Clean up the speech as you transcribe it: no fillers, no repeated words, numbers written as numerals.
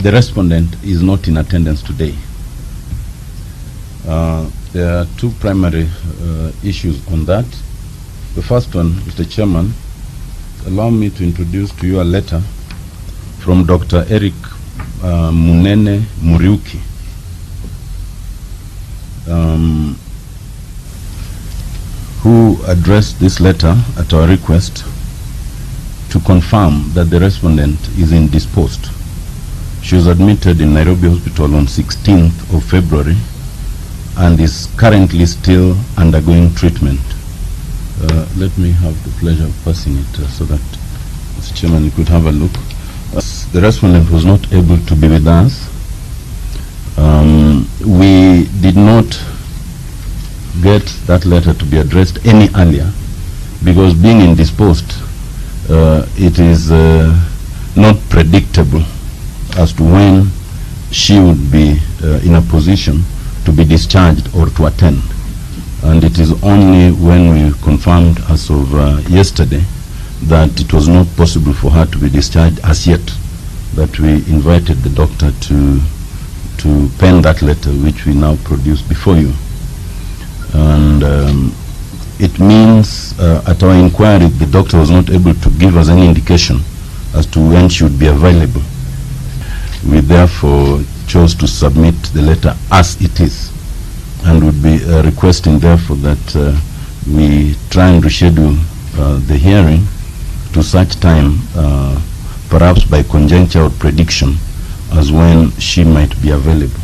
The respondent is not in attendance today. There are two primary issues on that. The first one, Mr. Chairman, allow me to introduce to you a letter from Dr. Eric Munene Muriuki, who addressed this letter at our request to confirm that the respondent is indisposed. She was admitted in Nairobi Hospital on 16th of February and is currently still undergoing treatment. Let me have the pleasure of passing it so that Mr. Chairman, you could have a look. The respondent was not able to be with us. We did not get that letter to be addressed any earlier because being indisposed, it is not predictable as to when she would be in a position to be discharged or to attend. And it is only when we confirmed as of yesterday that it was not possible for her to be discharged as yet that we invited the doctor to pen that letter, which we now produce before you. And it means at our inquiry the doctor was not able to give us any indication as to when she would be available. We therefore chose to submit the letter as it is, and would be requesting therefore that we try and reschedule the hearing to such time, perhaps by conjecture or prediction, as when she might be available.